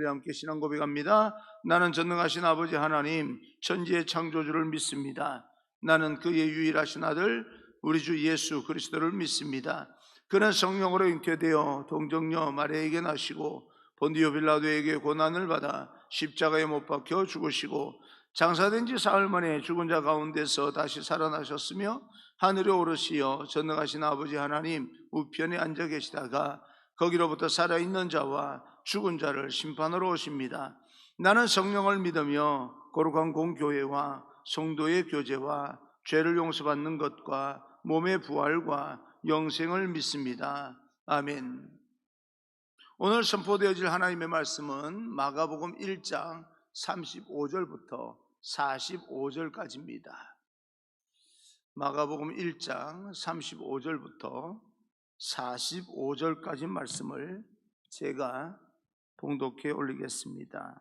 우리 함께 신앙 고백합니다. 나는 전능하신 아버지 하나님 천지의 창조주를 믿습니다. 나는 그의 유일하신 아들 우리 주 예수 그리스도를 믿습니다. 그는 성령으로 잉태되어 동정녀 마리아에게 나시고 본디오 빌라도에게 고난을 받아 십자가에 못 박혀 죽으시고 장사된 지 사흘 만에 죽은 자 가운데서 다시 살아나셨으며 하늘에 오르시어 전능하신 아버지 하나님 우편에 앉아 계시다가 거기로부터 살아있는 자와 죽은 자를 심판하러 오십니다. 나는 성령을 믿으며 거룩한 공교회와 성도의 교제와 죄를 용서받는 것과 몸의 부활과 영생을 믿습니다. 아멘. 오늘 선포되어질 하나님의 말씀은 마가복음 1장 35절부터 45절까지입니다. 마가복음 1장 35절부터 45절까지 말씀을 제가 봉독해 올리겠습니다.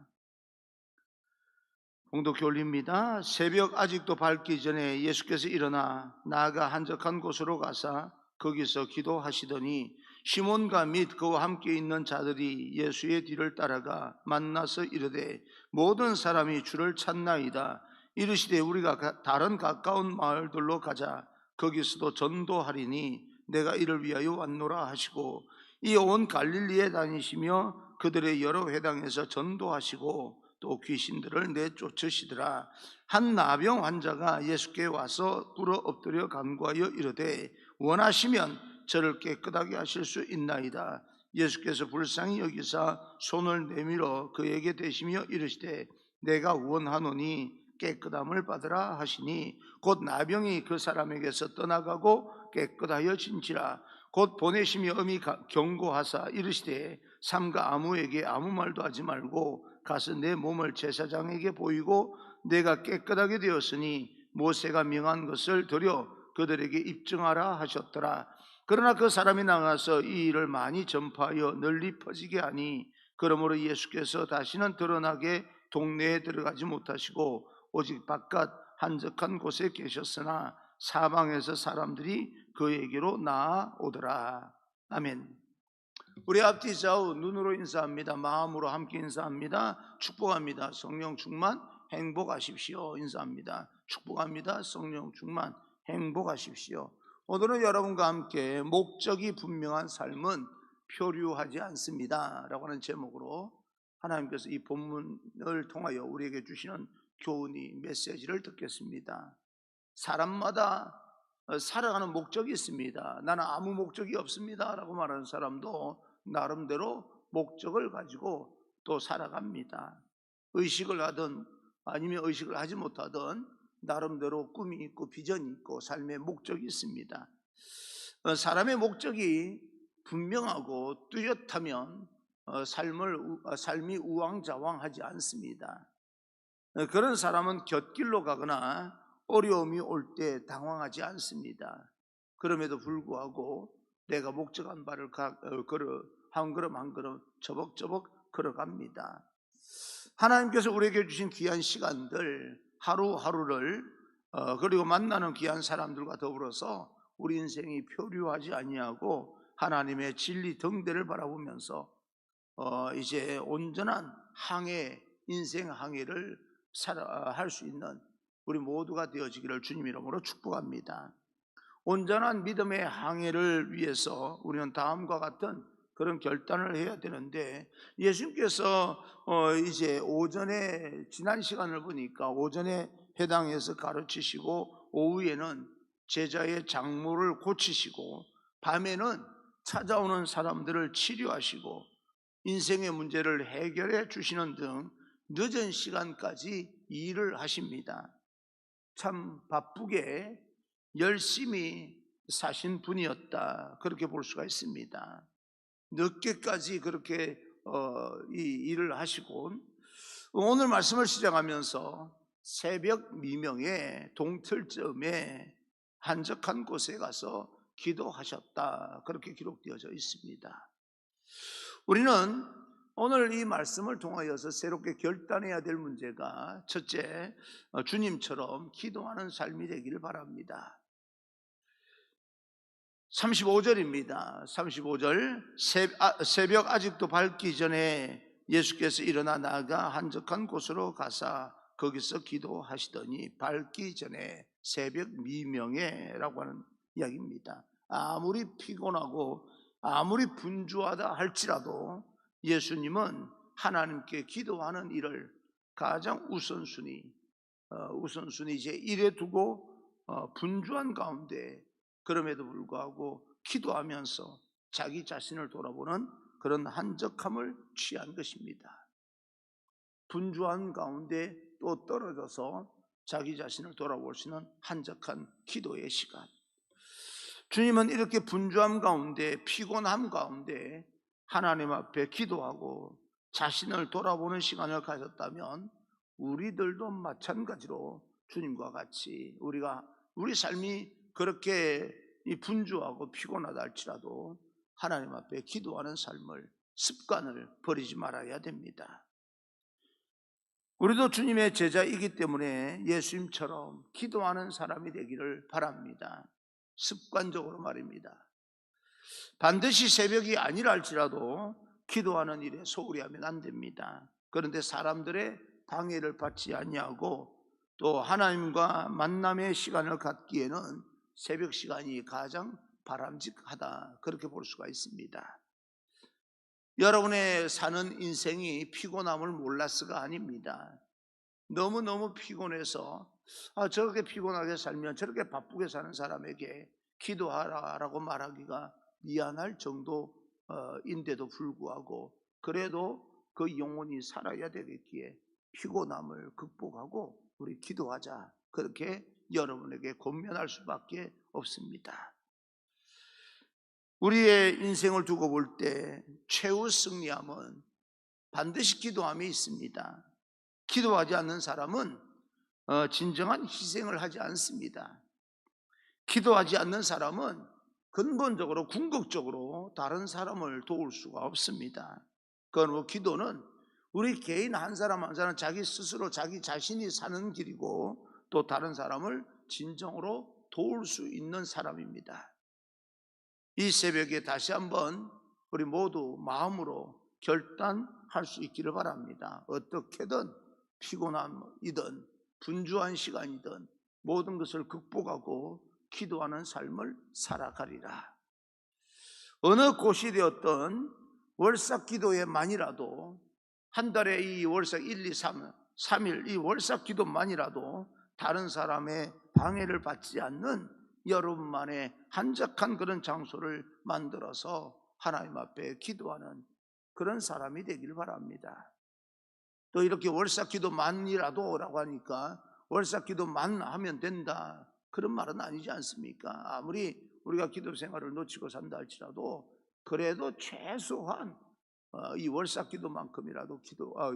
봉독해 올립니다. 새벽 아직도 밝기 전에 예수께서 일어나 나아가 한적한 곳으로 가사 거기서 기도하시더니 시몬과 및 그와 함께 있는 자들이 예수의 뒤를 따라가 만나서 이르되 모든 사람이 주를 찾나이다. 이르시되 우리가 다른 가까운 마을들로 가자. 거기서도 전도하리니 내가 이를 위하여 왔노라 하시고 이 온 갈릴리에 다니시며 그들의 여러 회당에서 전도하시고 또 귀신들을 내쫓으시더라. 한 나병 환자가 예수께 와서 꿇어 엎드려 간구하여 이르되 원하시면 저를 깨끗하게 하실 수 있나이다. 예수께서 불쌍히 여기사 손을 내밀어 그에게 대시며 이르시되 내가 원하노니 깨끗함을 받으라 하시니 곧 나병이 그 사람에게서 떠나가고 깨끗하여진지라. 곧 보내시며 엄히 경고하사 이르시되 삼가 아무에게 아무 말도 하지 말고 가서 내 몸을 제사장에게 보이고 내가 깨끗하게 되었으니 모세가 명한 것을 드려 그들에게 입증하라 하셨더라. 그러나 그 사람이 나가서 이 일을 많이 전파하여 널리 퍼지게 하니 그러므로 예수께서 다시는 드러나게 동네에 들어가지 못하시고 오직 바깥 한적한 곳에 계셨으나 사방에서 사람들이 그에게로 나아오더라. 아멘. 우리 앞뒤 좌우 눈으로 인사합니다. 마음으로 함께 인사합니다. 축복합니다. 성령 충만 행복하십시오. 인사합니다. 축복합니다. 성령 충만 행복하십시오. 오늘은 여러분과 함께 목적이 분명한 삶은 표류하지 않습니다 라고 하는 제목으로 하나님께서 이 본문을 통하여 우리에게 주시는 교훈이 메시지를 듣겠습니다. 사람마다 살아가는 목적이 있습니다. 나는 아무 목적이 없습니다 라고 말하는 사람도 나름대로 목적을 가지고 또 살아갑니다. 의식을 하든 아니면 의식을 하지 못하든 나름대로 꿈이 있고 비전이 있고 삶의 목적이 있습니다. 사람의 목적이 분명하고 뚜렷하면 삶이 우왕좌왕하지 않습니다. 그런 사람은 곁길로 가거나 어려움이 올 때 당황하지 않습니다. 그럼에도 불구하고 내가 목적한 바를 한 걸음 한 걸음 저벅저벅 걸어갑니다. 하나님께서 우리에게 주신 귀한 시간들 하루하루를 그리고 만나는 귀한 사람들과 더불어서 우리 인생이 표류하지 아니하고 하나님의 진리 등대를 바라보면서 이제 온전한 항해, 인생 항해를 할 수 있는 우리 모두가 되어지기를 주님 이름으로 축복합니다. 온전한 믿음의 항해를 위해서 우리는 다음과 같은 그런 결단을 해야 되는데, 예수님께서 이제 오전에 지난 시간을 보니까 오전에 회당에서 가르치시고 오후에는 제자의 장모를 고치시고 밤에는 찾아오는 사람들을 치료하시고 인생의 문제를 해결해 주시는 등 늦은 시간까지 일을 하십니다. 참 바쁘게 열심히 사신 분이었다, 그렇게 볼 수가 있습니다. 늦게까지 그렇게 이 일을 하시고 오늘 말씀을 시작하면서 새벽 미명에 동틀쯤에 한적한 곳에 가서 기도하셨다, 그렇게 기록되어져 있습니다. 우리는 오늘 이 말씀을 통하여서 새롭게 결단해야 될 문제가 첫째, 주님처럼 기도하는 삶이 되기를 바랍니다. 35절입니다. 35절 새벽 아직도 밝기 전에 예수께서 일어나 나아가 한적한 곳으로 가사 거기서 기도하시더니 밝기 전에 새벽 미명에라고 하는 이야기입니다. 아무리 피곤하고 아무리 분주하다 할지라도 예수님은 하나님께 기도하는 일을 가장 우선순위 제 1에 두고 분주한 가운데 그럼에도 불구하고 기도하면서 자기 자신을 돌아보는 그런 한적함을 취한 것입니다. 분주한 가운데 또 떨어져서 자기 자신을 돌아볼 수 있는 한적한 기도의 시간. 주님은 이렇게 분주함 가운데 피곤함 가운데 하나님 앞에 기도하고 자신을 돌아보는 시간을 가졌다면 우리들도 마찬가지로 주님과 같이 우리 삶이 그렇게 분주하고 피곤하다 할지라도 하나님 앞에 기도하는 삶을 습관을 버리지 말아야 됩니다. 우리도 주님의 제자이기 때문에 예수님처럼 기도하는 사람이 되기를 바랍니다. 습관적으로 말입니다. 반드시 새벽이 아니라 할지라도 기도하는 일에 소홀히 하면 안 됩니다. 그런데 사람들의 방해를 받지 아니하고 또 하나님과 만남의 시간을 갖기에는 새벽 시간이 가장 바람직하다, 그렇게 볼 수가 있습니다. 여러분의 사는 인생이 피곤함을 몰라서가 아닙니다. 너무너무 피곤해서 저렇게 피곤하게 살면 저렇게 바쁘게 사는 사람에게 기도하라라고 말하기가 미안할 정도인데도 불구하고 그래도 그 영혼이 살아야 되겠기에 피곤함을 극복하고 우리 기도하자, 그렇게 여러분에게 권면할 수밖에 없습니다. 우리의 인생을 두고 볼 때 최후 승리함은 반드시 기도함이 있습니다. 기도하지 않는 사람은 진정한 희생을 하지 않습니다. 기도하지 않는 사람은 근본적으로 궁극적으로 다른 사람을 도울 수가 없습니다. 그러므로 기도는 우리 개인 한 사람 한 사람 자기 스스로 자기 자신이 사는 길이고 또 다른 사람을 진정으로 도울 수 있는 사람입니다. 이 새벽에 다시 한번 우리 모두 마음으로 결단할 수 있기를 바랍니다. 어떻게든 피곤함이든 분주한 시간이든 모든 것을 극복하고 기도하는 삶을 살아가리라. 어느 곳이 되었던 월삭 기도에만이라도 한 달에 이 월삭 1, 2, 3일 이 월삭 기도만이라도 다른 사람의 방해를 받지 않는 여러분만의 한적한 그런 장소를 만들어서 하나님 앞에 기도하는 그런 사람이 되길 바랍니다. 또 이렇게 월삭 기도만이라도 라고 하니까 월삭 기도만 하면 된다, 그런 말은 아니지 않습니까? 아무리 우리가 기도 생활을 놓치고 산다 할지라도 그래도 최소한 이 월삭 기도만큼이라도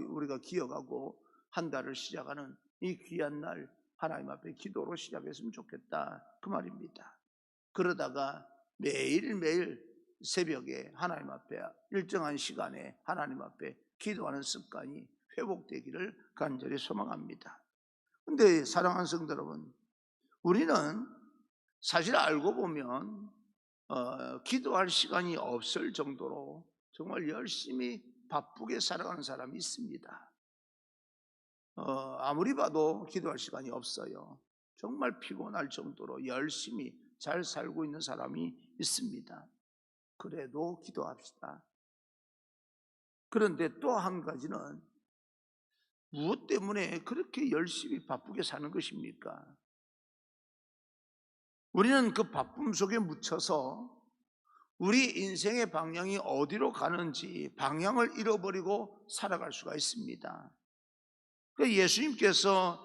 우리가 기억하고 한 달을 시작하는 이 귀한 날 하나님 앞에 기도로 시작했으면 좋겠다, 그 말입니다. 그러다가 매일매일 새벽에 하나님 앞에 일정한 시간에 하나님 앞에 기도하는 습관이 회복되기를 간절히 소망합니다. 그런데 사랑하는 성도 여러분, 우리는 사실 알고 보면 기도할 시간이 없을 정도로 정말 열심히 바쁘게 살아가는 사람이 있습니다. 아무리 봐도 기도할 시간이 없어요. 정말 피곤할 정도로 열심히 잘 살고 있는 사람이 있습니다. 그래도 기도합시다. 그런데 또 한 가지는 무엇 때문에 그렇게 열심히 바쁘게 사는 것입니까? 우리는 그 바쁨 속에 묻혀서 우리 인생의 방향이 어디로 가는지 방향을 잃어버리고 살아갈 수가 있습니다. 예수님께서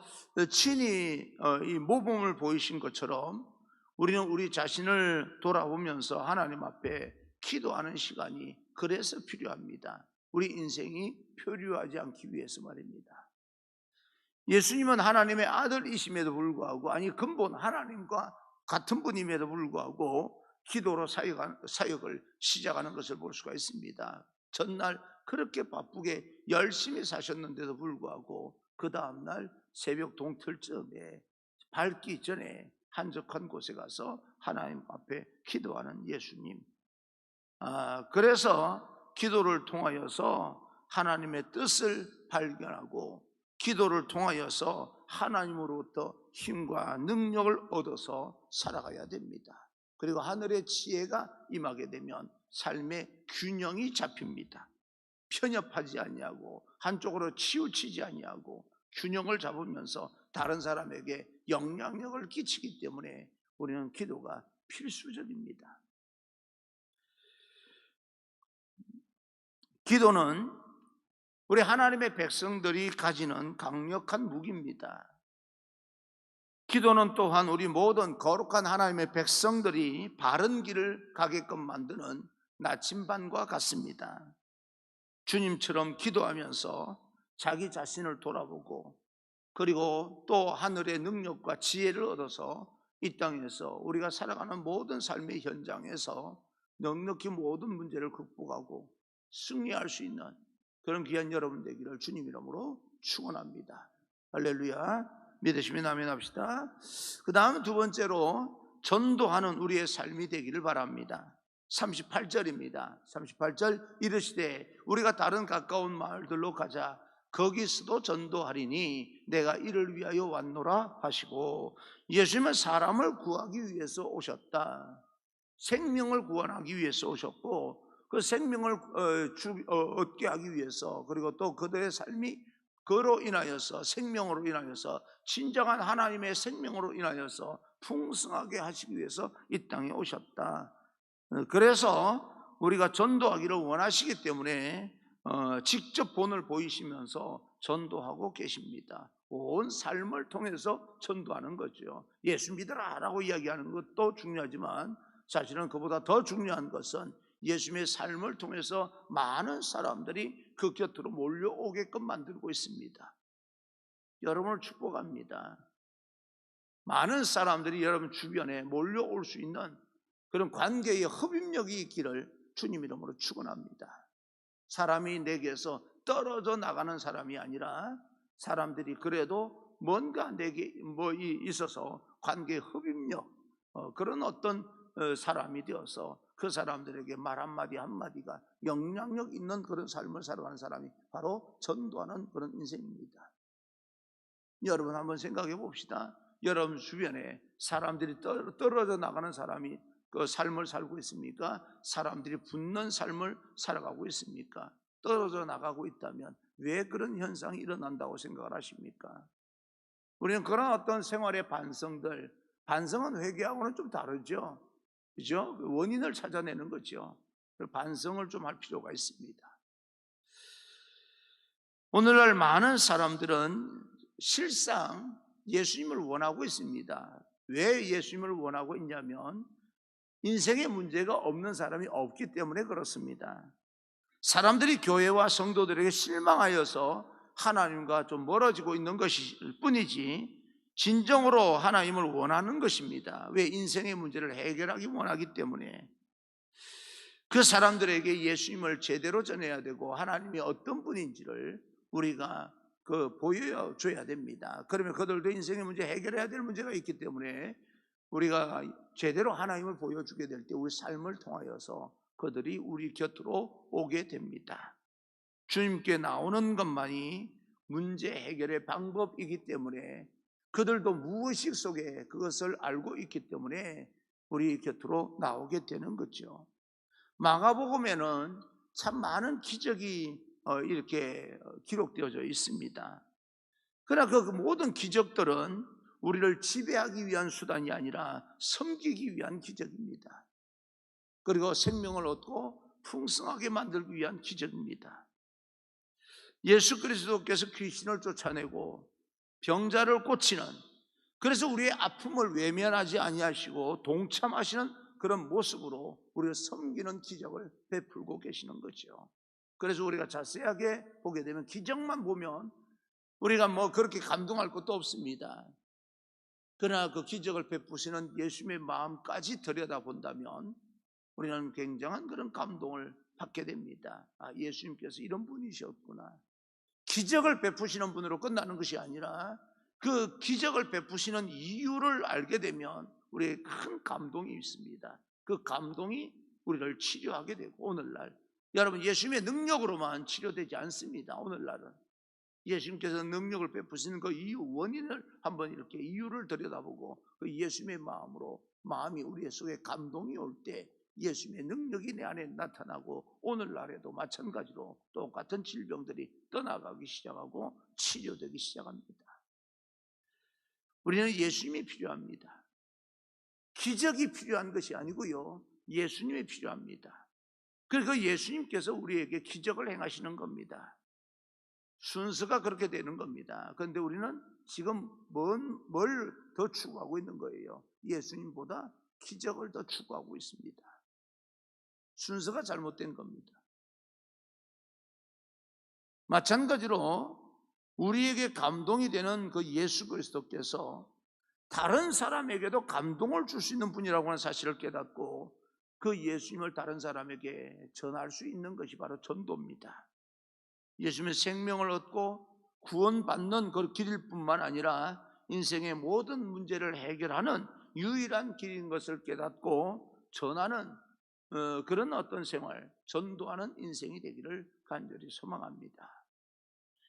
친히 이 모범을 보이신 것처럼 우리는 우리 자신을 돌아보면서 하나님 앞에 기도하는 시간이 그래서 필요합니다. 우리 인생이 표류하지 않기 위해서 말입니다. 예수님은 하나님의 아들이심에도 불구하고, 아니 근본 하나님과 같은 분임에도 불구하고 기도로 사역을 시작하는 것을 볼 수가 있습니다. 전날 그렇게 바쁘게 열심히 사셨는데도 불구하고 그 다음날 새벽 동틀쯤에 밝기 전에 한적한 곳에 가서 하나님 앞에 기도하는 예수님. 그래서 기도를 통하여서 하나님의 뜻을 발견하고 기도를 통하여서 하나님으로부터 힘과 능력을 얻어서 살아가야 됩니다. 그리고 하늘의 지혜가 임하게 되면 삶의 균형이 잡힙니다. 편협하지 아니하고 한쪽으로 치우치지 아니하고 균형을 잡으면서 다른 사람에게 영향력을 끼치기 때문에 우리는 기도가 필수적입니다. 기도는 우리 하나님의 백성들이 가지는 강력한 무기입니다. 기도는 또한 우리 모든 거룩한 하나님의 백성들이 바른 길을 가게끔 만드는 나침반과 같습니다. 주님처럼 기도하면서 자기 자신을 돌아보고 그리고 또 하늘의 능력과 지혜를 얻어서 이 땅에서 우리가 살아가는 모든 삶의 현장에서 넉넉히 모든 문제를 극복하고 승리할 수 있는 그런 귀한 여러분 되기를 주님 이름으로 축원합니다. 할렐루야. 믿으시면 아멘 합시다. 그 다음 두 번째로 전도하는 우리의 삶이 되기를 바랍니다. 38절입니다. 38절 이르시되 우리가 다른 가까운 마을들로 가자. 거기서도 전도하리니 내가 이를 위하여 왔노라 하시고, 예수님은 사람을 구하기 위해서 오셨다. 생명을 구원하기 위해서 오셨고 그 생명을 얻게 하기 위해서, 그리고 또 그들의 삶이 그로 인하여서 생명으로 인하여서 진정한 하나님의 생명으로 인하여서 풍성하게 하시기 위해서 이 땅에 오셨다. 그래서 우리가 전도하기를 원하시기 때문에 직접 본을 보이시면서 전도하고 계십니다. 온 삶을 통해서 전도하는 거죠. 예수 믿어라 라고 이야기하는 것도 중요하지만 사실은 그보다 더 중요한 것은 예수님의 삶을 통해서 많은 사람들이 그 곁으로 몰려오게끔 만들고 있습니다. 여러분을 축복합니다. 많은 사람들이 여러분 주변에 몰려올 수 있는 그런 관계의 흡입력이 있기를 주님 이름으로 축원합니다. 사람이 내게서 떨어져 나가는 사람이 아니라 사람들이 그래도 뭔가 내게 있어서 관계의 흡입력, 그런 어떤 사람이 되어서 그 사람들에게 말 한마디 한마디가 영향력 있는 그런 삶을 살아가는 사람이 바로 전도하는 그런 인생입니다. 여러분 한번 생각해 봅시다. 여러분 주변에 사람들이 떨어져 나가는 사람이 그 삶을 살고 있습니까? 사람들이 붙는 삶을 살아가고 있습니까? 떨어져 나가고 있다면 왜 그런 현상이 일어난다고 생각을 하십니까? 우리는 그런 어떤 생활의 반성은 회개하고는 좀 다르죠. 그죠? 원인을 찾아내는 거죠. 반성을 좀 할 필요가 있습니다. 오늘날 많은 사람들은 실상 예수님을 원하고 있습니다. 왜 예수님을 원하고 있냐면 인생에 문제가 없는 사람이 없기 때문에 그렇습니다. 사람들이 교회와 성도들에게 실망하여서 하나님과 좀 멀어지고 있는 것일 뿐이지 진정으로 하나님을 원하는 것입니다. 왜? 인생의 문제를 해결하기 원하기 때문에. 그 사람들에게 예수님을 제대로 전해야 되고 하나님이 어떤 분인지를 우리가 보여줘야 됩니다. 그러면 그들도 인생의 문제 해결해야 될 문제가 있기 때문에 우리가 제대로 하나님을 보여주게 될 때 우리 삶을 통하여서 그들이 우리 곁으로 오게 됩니다. 주님께 나오는 것만이 문제 해결의 방법이기 때문에 그들도 무의식 속에 그것을 알고 있기 때문에 우리 곁으로 나오게 되는 거죠. 마가복음에는 참 많은 기적이 이렇게 기록되어져 있습니다. 그러나 그 모든 기적들은 우리를 지배하기 위한 수단이 아니라 섬기기 위한 기적입니다. 그리고 생명을 얻고 풍성하게 만들기 위한 기적입니다. 예수 그리스도께서 귀신을 쫓아내고 병자를 고치는, 그래서 우리의 아픔을 외면하지 아니하시고 동참하시는 그런 모습으로 우리가 섬기는 기적을 베풀고 계시는 거죠. 그래서 우리가 자세하게 보게 되면 기적만 보면 우리가 그렇게 감동할 것도 없습니다. 그러나 그 기적을 베푸시는 예수님의 마음까지 들여다본다면 우리는 굉장한 그런 감동을 받게 됩니다. 예수님께서 이런 분이셨구나. 기적을 베푸시는 분으로 끝나는 것이 아니라 그 기적을 베푸시는 이유를 알게 되면 우리의 큰 감동이 있습니다. 그 감동이 우리를 치료하게 되고 오늘날 여러분, 예수님의 능력으로만 치료되지 않습니다. 오늘날은 예수님께서 능력을 베푸시는 그 이유, 원인을 한번 이렇게 이유를 들여다보고 그 예수님의 마음이 우리 속에 감동이 올 때 예수님의 능력이 내 안에 나타나고, 오늘날에도 마찬가지로 똑같은 질병들이 떠나가기 시작하고 치료되기 시작합니다. 우리는 예수님이 필요합니다. 기적이 필요한 것이 아니고요, 예수님이 필요합니다. 그래서 예수님께서 우리에게 기적을 행하시는 겁니다. 순서가 그렇게 되는 겁니다. 그런데 우리는 지금 뭘 더 추구하고 있는 거예요? 예수님보다 기적을 더 추구하고 있습니다. 순서가 잘못된 겁니다. 마찬가지로 우리에게 감동이 되는 그 예수 그리스도께서 다른 사람에게도 감동을 줄 수 있는 분이라고 하는 사실을 깨닫고 그 예수님을 다른 사람에게 전할 수 있는 것이 바로 전도입니다. 예수님의 생명을 얻고 구원받는 그 길일 뿐만 아니라 인생의 모든 문제를 해결하는 유일한 길인 것을 깨닫고 전하는 그런 어떤 생활, 전도하는 인생이 되기를 간절히 소망합니다.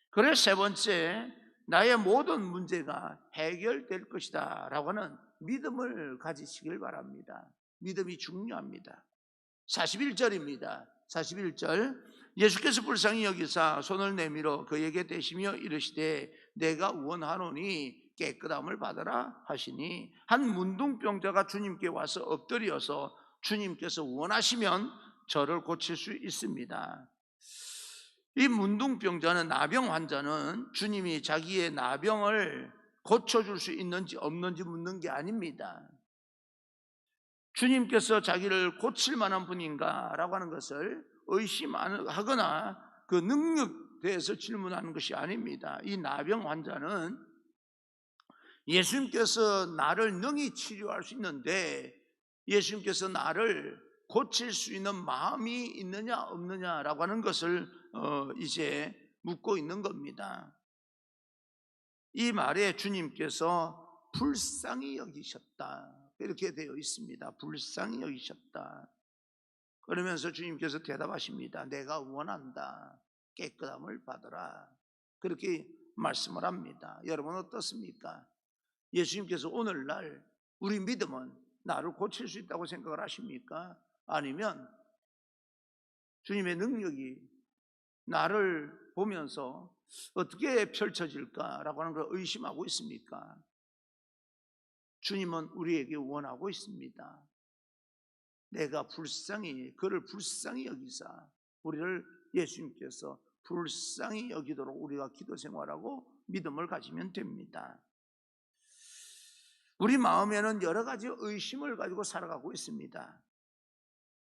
그래서 세 번째, 나의 모든 문제가 해결될 것이다 라고 하는 믿음을 가지시길 바랍니다. 믿음이 중요합니다. 41절입니다. 41절, 예수께서 불쌍히 여기사 손을 내밀어 그에게 대시며 이르시되 내가 원하노니 깨끗함을 받으라 하시니, 한 문둥병자가 주님께 와서 엎드려서 주님께서 원하시면 저를 고칠 수 있습니다. 이 문둥병자는, 나병 환자는 주님이 자기의 나병을 고쳐줄 수 있는지 없는지 묻는 게 아닙니다. 주님께서 자기를 고칠 만한 분인가 라고 하는 것을 의심하거나 그 능력에 대해서 질문하는 것이 아닙니다. 이 나병 환자는 예수님께서 나를 능히 치료할 수 있는데 예수님께서 나를 고칠 수 있는 마음이 있느냐 없느냐라고 하는 것을 이제 묻고 있는 겁니다. 이 말에 주님께서 불쌍히 여기셨다 이렇게 되어 있습니다. 불쌍히 여기셨다. 그러면서 주님께서 대답하십니다. 내가 원한다. 깨끗함을 받으라. 그렇게 말씀을 합니다. 여러분 어떻습니까? 예수님께서 오늘날 우리 믿음은 나를 고칠 수 있다고 생각을 하십니까? 아니면 주님의 능력이 나를 보면서 어떻게 펼쳐질까라고 하는 걸 의심하고 있습니까? 주님은 우리에게 원하고 있습니다. 내가 그를 불쌍히 여기사, 우리를 예수님께서 불쌍히 여기도록 우리가 기도 생활하고 믿음을 가지면 됩니다. 우리 마음에는 여러 가지 의심을 가지고 살아가고 있습니다.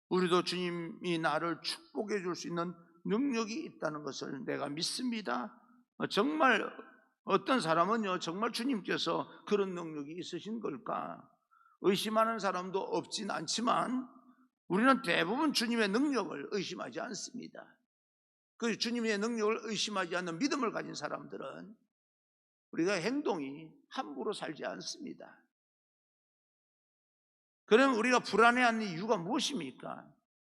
우리도 주님이 나를 축복해 줄 수 있는 능력이 있다는 것을 내가 믿습니다. 정말 어떤 사람은요, 정말 주님께서 그런 능력이 있으신 걸까 의심하는 사람도 없진 않지만 우리는 대부분 주님의 능력을 의심하지 않습니다. 그 주님의 능력을 의심하지 않는 믿음을 가진 사람들은 우리가 행동이 함부로 살지 않습니다. 그럼 우리가 불안해하는 이유가 무엇입니까?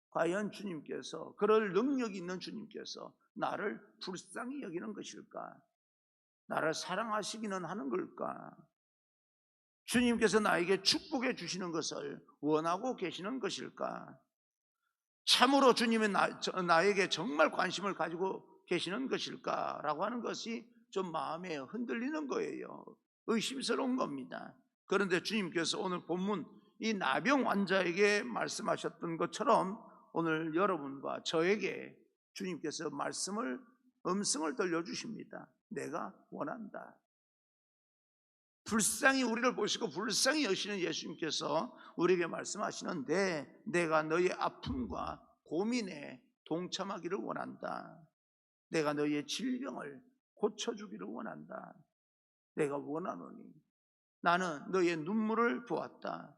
과연 주님께서, 그럴 능력이 있는 주님께서 나를 불쌍히 여기는 것일까? 나를 사랑하시기는 하는 걸까? 주님께서 나에게 축복해 주시는 것을 원하고 계시는 것일까? 참으로 주님이 나에게 정말 관심을 가지고 계시는 것일까? 라고 하는 것이 좀 마음에 흔들리는 거예요. 의심스러운 겁니다. 그런데 주님께서 오늘 본문 이 나병 환자에게 말씀하셨던 것처럼 오늘 여러분과 저에게 주님께서 음성을 들려주십니다. 내가 원한다. 불쌍히 우리를 보시고 불쌍히 여시는 예수님께서 우리에게 말씀하시는데, 내가 너의 아픔과 고민에 동참하기를 원한다. 내가 너의 질병을 고쳐주기를 원한다. 내가 원하노니 나는 너의 눈물을 보았다.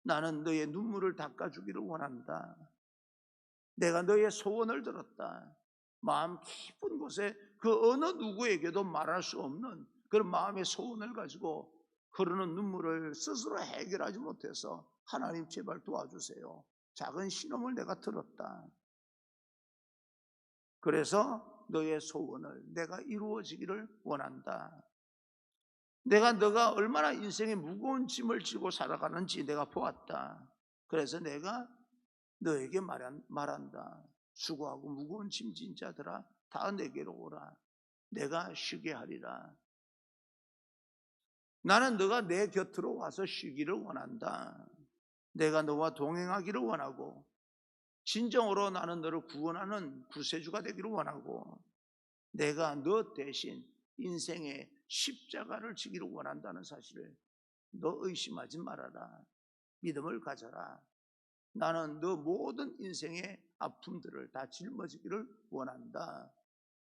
나는 너의 눈물을 닦아주기를 원한다. 내가 너의 소원을 들었다. 마음 깊은 곳에 그 어느 누구에게도 말할 수 없는 그런 마음의 소원을 가지고 흐르는 눈물을 스스로 해결하지 못해서 하나님 제발 도와주세요. 작은 신음을 내가 들었다. 그래서 너의 소원을 내가 이루어지기를 원한다. 내가 너가 얼마나 인생의 무거운 짐을 지고 살아가는지 내가 보았다. 그래서 내가 너에게 말한다. 수고하고 무거운 짐진 자들아 다 내게로 오라. 내가 쉬게 하리라. 나는 너가 내 곁으로 와서 쉬기를 원한다. 내가 너와 동행하기를 원하고 진정으로 나는 너를 구원하는 구세주가 되기를 원하고 내가 너 대신 인생의 십자가를 지기를 원한다는 사실을 너 의심하지 말아라. 믿음을 가져라. 나는 너 모든 인생의 아픔들을 다 짊어지기를 원한다.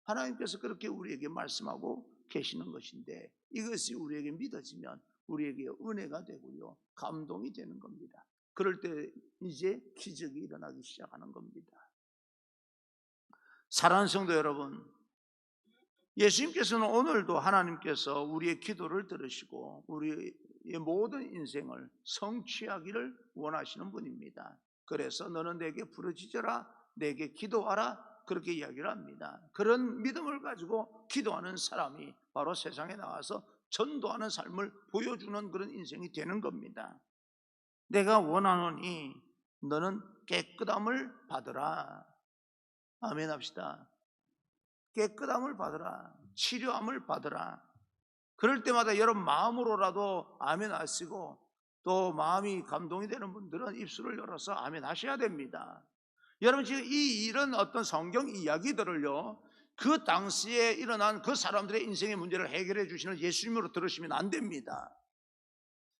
하나님께서 그렇게 우리에게 말씀하고 계시는 것인데 이것이 우리에게 믿어지면 우리에게 은혜가 되고요, 감동이 되는 겁니다. 그럴 때 이제 기적이 일어나기 시작하는 겁니다. 사랑하는 성도 여러분, 예수님께서는 오늘도 하나님께서 우리의 기도를 들으시고 우리의 모든 인생을 성취하기를 원하시는 분입니다. 그래서 너는 내게 부르짖어라, 내게 기도하라, 그렇게 이야기를 합니다. 그런 믿음을 가지고 기도하는 사람이 바로 세상에 나와서 전도하는 삶을 보여주는 그런 인생이 되는 겁니다. 내가 원하노니 너는 깨끗함을 받으라. 아멘 합시다. 깨끗함을 받으라. 치료함을 받으라. 그럴 때마다 여러분 마음으로라도 아멘 하시고 또 마음이 감동이 되는 분들은 입술을 열어서 아멘 하셔야 됩니다. 여러분 지금 이런 어떤 성경 이야기들을요, 그 당시에 일어난 그 사람들의 인생의 문제를 해결해 주시는 예수님으로 들으시면 안 됩니다.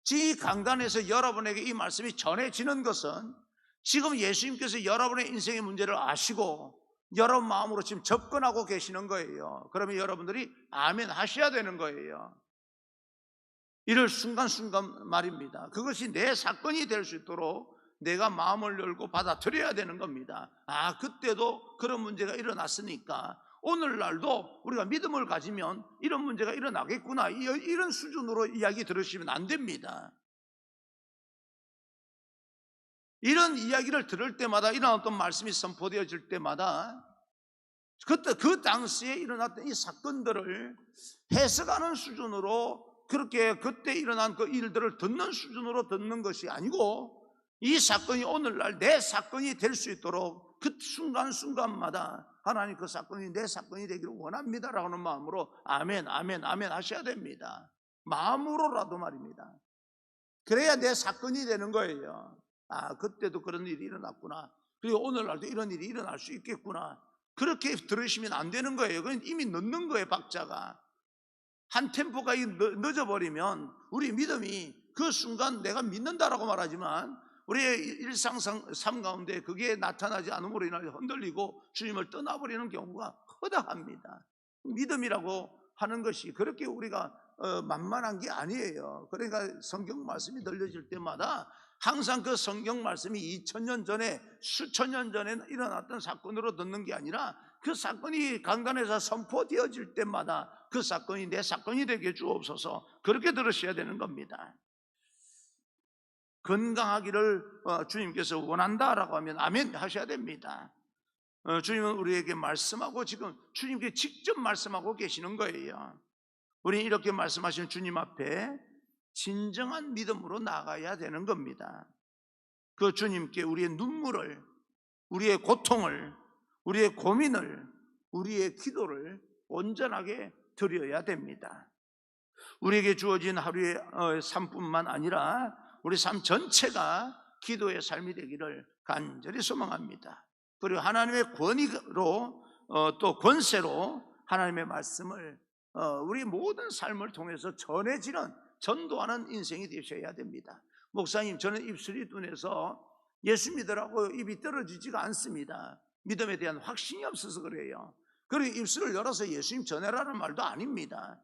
지금 이 강단에서 여러분에게 이 말씀이 전해지는 것은 지금 예수님께서 여러분의 인생의 문제를 아시고 여러분 마음으로 지금 접근하고 계시는 거예요. 그러면 여러분들이 아멘 하셔야 되는 거예요. 이럴 순간순간 말입니다. 그것이 내 사건이 될 수 있도록 내가 마음을 열고 받아들여야 되는 겁니다. 아, 그때도 그런 문제가 일어났으니까 오늘날도 우리가 믿음을 가지면 이런 문제가 일어나겠구나, 이런 수준으로 이야기 들으시면 안 됩니다. 이런 이야기를 들을 때마다, 이런 어떤 말씀이 선포되어질 때마다 그때 그 당시에 일어났던 이 사건들을 해석하는 수준으로, 그렇게 그때 일어난 그 일들을 듣는 수준으로 듣는 것이 아니고 이 사건이 오늘날 내 사건이 될 수 있도록 그 순간순간마다 하나님 그 사건이 내 사건이 되기를 원합니다라고 하는 마음으로 아멘 아멘 아멘 하셔야 됩니다. 마음으로라도 말입니다. 그래야 내 사건이 되는 거예요. 아, 그때도 그런 일이 일어났구나, 그리고 오늘날도 이런 일이 일어날 수 있겠구나, 그렇게 들으시면 안 되는 거예요. 그건 이미 늦는 거예요. 박자가 한 템포가 늦어버리면 우리 믿음이 그 순간 내가 믿는다라고 말하지만 우리의 일상 삶 가운데 그게 나타나지 않음으로 인하여 흔들리고 주님을 떠나버리는 경우가 허다합니다. 믿음이라고 하는 것이 그렇게 우리가 만만한 게 아니에요. 그러니까 성경 말씀이 들려질 때마다 항상 그 성경 말씀이 2000년 전에, 수천 년 전에 일어났던 사건으로 듣는 게 아니라 그 사건이 강단에서 선포되어질 때마다 그 사건이 내 사건이 되게 주옵소서, 그렇게 들으셔야 되는 겁니다. 건강하기를 주님께서 원한다라고 하면 아멘 하셔야 됩니다. 주님은 우리에게 말씀하고 지금 주님께 직접 말씀하고 계시는 거예요. 우리는 이렇게 말씀하시는 주님 앞에 진정한 믿음으로 나가야 되는 겁니다. 그 주님께 우리의 눈물을, 우리의 고통을, 우리의 고민을, 우리의 기도를 온전하게 드려야 됩니다. 우리에게 주어진 하루의 삶뿐만 아니라 우리 삶 전체가 기도의 삶이 되기를 간절히 소망합니다. 그리고 하나님의 권위로 또 권세로 하나님의 말씀을 우리 모든 삶을 통해서 전해지는, 전도하는 인생이 되셔야 됩니다. 목사님, 저는 입술이 둔해서 예수 믿으라고 입이 떨어지지가 않습니다. 믿음에 대한 확신이 없어서 그래요. 그리고 입술을 열어서 예수님 전해라는 말도 아닙니다.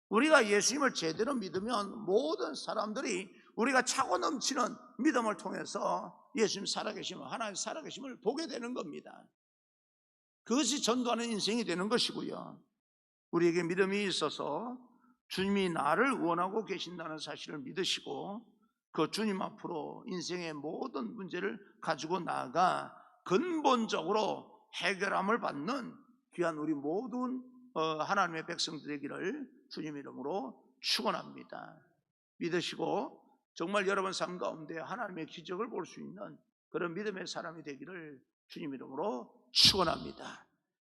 우리가 예수님을 제대로 믿으면 모든 사람들이 우리가 차고 넘치는 믿음을 통해서 예수님 살아계심을, 하나님 살아계심을 보게 되는 겁니다. 그것이 전도하는 인생이 되는 것이고요, 우리에게 믿음이 있어서 주님이 나를 원하고 계신다는 사실을 믿으시고 그 주님 앞으로 인생의 모든 문제를 가지고 나아가 근본적으로 해결함을 받는 귀한 우리 모든 하나님의 백성들 되기를 주님 이름으로 축원합니다. 믿으시고 정말 여러분 삶 가운데 하나님의 기적을 볼 수 있는 그런 믿음의 사람이 되기를 주님 이름으로 축원합니다.